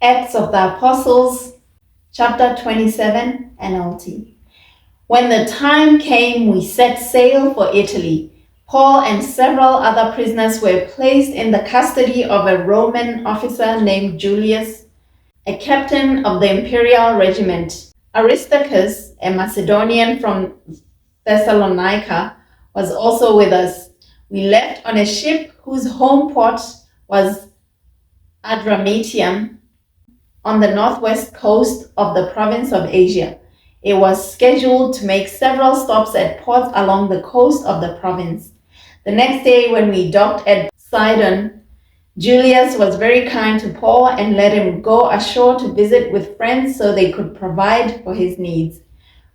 Acts of the Apostles, chapter 27, NLT. When the time came, we set sail for Italy. Paul and several other prisoners were placed in the custody of a Roman officer named Julius, a captain of the imperial regiment. Aristarchus, a Macedonian from Thessalonica, was also with us. We left on a ship whose home port was Adramyttium on the northwest coast of the province of Asia. It was scheduled to make several stops at ports along the coast of the province. The next day, when we docked at Sidon, Julius was very kind to Paul and let him go ashore to visit with friends so they could provide for his needs.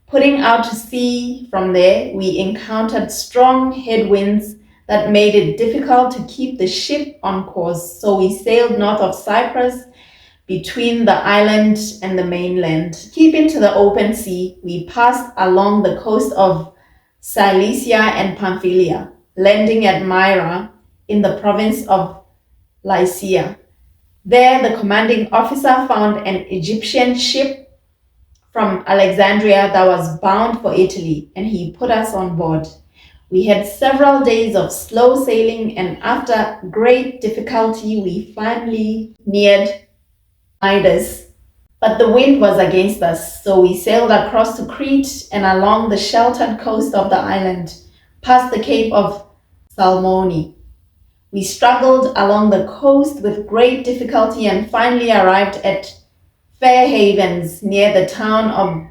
Putting out to sea from there, we encountered strong headwinds that made it difficult to keep the ship on course, so we sailed north of Cyprus between the island and the mainland. Keeping to the open sea, we passed along the coast of Cilicia and Pamphylia, landing at Myra in the province of Lycia. There, the commanding officer found an Egyptian ship from Alexandria that was bound for Italy, and he put us on board. We had several days of slow sailing, and after great difficulty, we finally neared Cnidus. But the wind was against us, so we sailed across to Crete and along the sheltered coast of the island, past the Cape of Salmone. We struggled along the coast with great difficulty and finally arrived at Fair Havens near the town of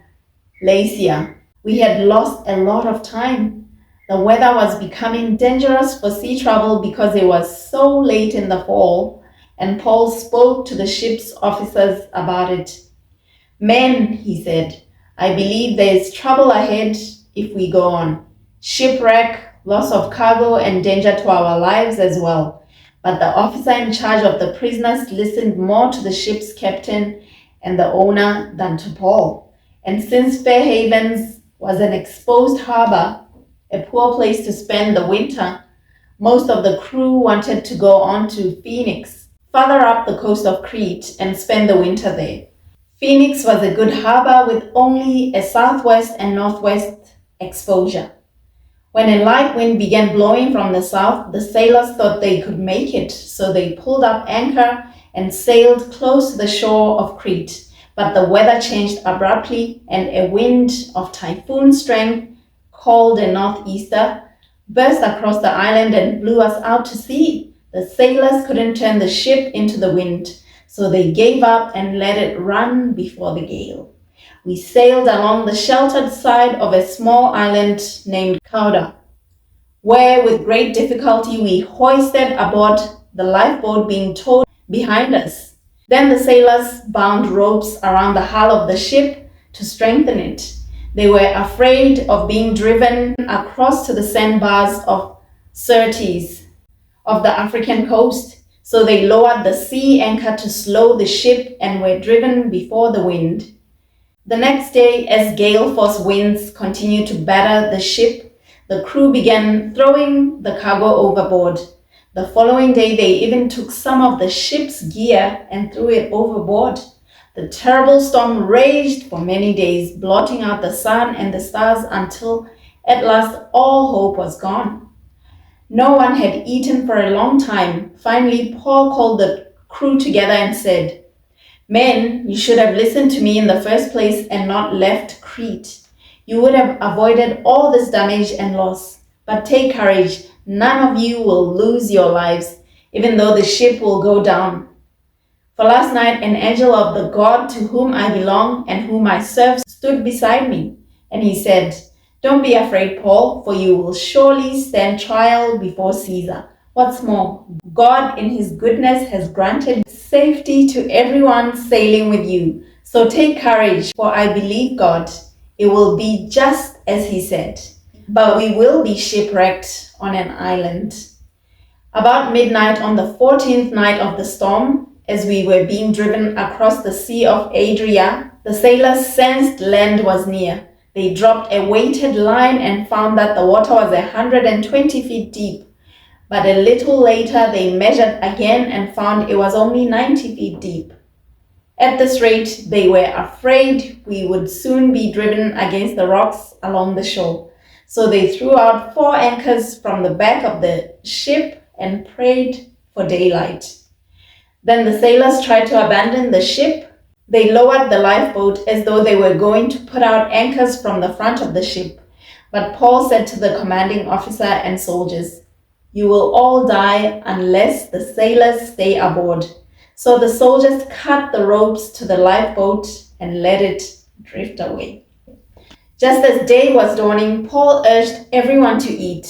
Lacia. We had lost a lot of time. The weather was becoming dangerous for sea travel because it was so late in the fall, and Paul spoke to the ship's officers about it. Men, he said, I believe there is trouble ahead if we go on. Shipwreck, loss of cargo, and danger to our lives as well. But the officer in charge of the prisoners listened more to the ship's captain and the owner than to Paul. And since Fair Havens was an exposed harbor, a poor place to spend the winter, most of the crew wanted to go on to Phoenix, farther up the coast of Crete, and spend the winter there. Phoenix was a good harbor with only a southwest and northwest exposure. When a light wind began blowing from the south, the sailors thought they could make it, so they pulled up anchor and sailed close to the shore of Crete. But the weather changed abruptly, and a wind of typhoon strength, called a northeaster, burst across the island and blew us out to sea. The sailors couldn't turn the ship into the wind, so they gave up and let it run before the gale. We sailed along the sheltered side of a small island named Cauda, where with great difficulty we hoisted aboard the lifeboat being towed behind us. Then the sailors bound ropes around the hull of the ship to strengthen it. They were afraid of being driven across to the sandbars of Syrtis of the African coast, so they lowered the sea anchor to slow the ship and were driven before the wind. The next day, as gale force winds continued to batter the ship, the crew began throwing the cargo overboard. The following day, they even took some of the ship's gear and threw it overboard. The terrible storm raged for many days, blotting out the sun and the stars until at last all hope was gone. No one had eaten for a long time. Finally, Paul called the crew together and said, Men, you should have listened to me in the first place and not left Crete. You would have avoided all this damage and loss. But take courage, none of you will lose your lives, even though the ship will go down. For last night, an angel of the God to whom I belong and whom I serve stood beside me, and he said, Don't be afraid, Paul, for you will surely stand trial before Caesar. What's more, God in his goodness has granted safety to everyone sailing with you. So take courage, for I believe God. It will be just as he said. But we will be shipwrecked on an island. About midnight on the 14th night of the storm, as we were being driven across the Sea of Adria, the sailors sensed land was near. They dropped a weighted line and found that the water was 120 feet deep. But a little later they measured again and found it was only 90 feet deep. At this rate, they were afraid we would soon be driven against the rocks along the shore. So they threw out 4 anchors from the back of the ship and prayed for daylight. Then the sailors tried to abandon the ship. They lowered the lifeboat as though they were going to put out anchors from the front of the ship. But Paul said to the commanding officer and soldiers, "You will all die unless the sailors stay aboard." So the soldiers cut the ropes to the lifeboat and let it drift away. Just as day was dawning, Paul urged everyone to eat.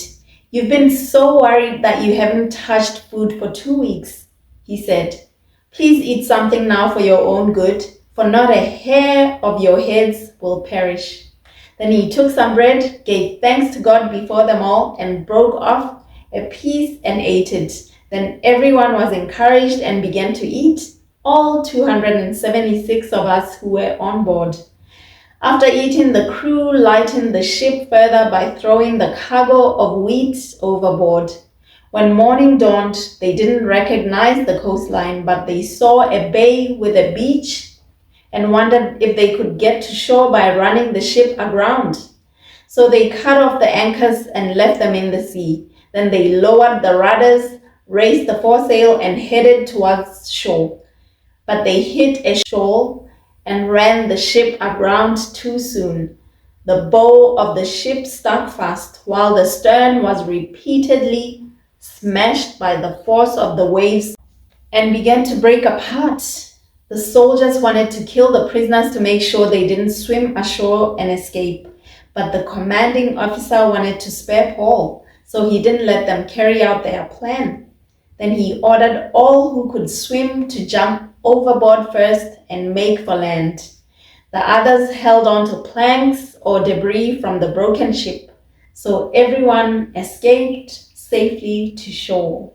"You've been so worried that you haven't touched food for 2 weeks," he said. "Please eat something now for your own good, for not a hair of your heads will perish." Then he took some bread, gave thanks to God before them all, and broke off a piece and ate it. Then everyone was encouraged and began to eat, all 276 of us who were on board. After eating, the crew lightened the ship further by throwing the cargo of wheat overboard. When morning dawned, they didn't recognize the coastline, but they saw a bay with a beach and wondered if they could get to shore by running the ship aground. So they cut off the anchors and left them in the sea. Then they lowered the rudders, raised the foresail, and headed towards shore. But they hit a shoal and ran the ship aground too soon. The bow of the ship stuck fast, while the stern was repeatedly smashed by the force of the waves and began to break apart. The soldiers wanted to kill the prisoners to make sure they didn't swim ashore and escape. But the commanding officer wanted to spare Paul, so he didn't let them carry out their plan. Then he ordered all who could swim to jump overboard first and make for land. The others held on to planks or debris from the broken ship, so everyone escaped safely to shore.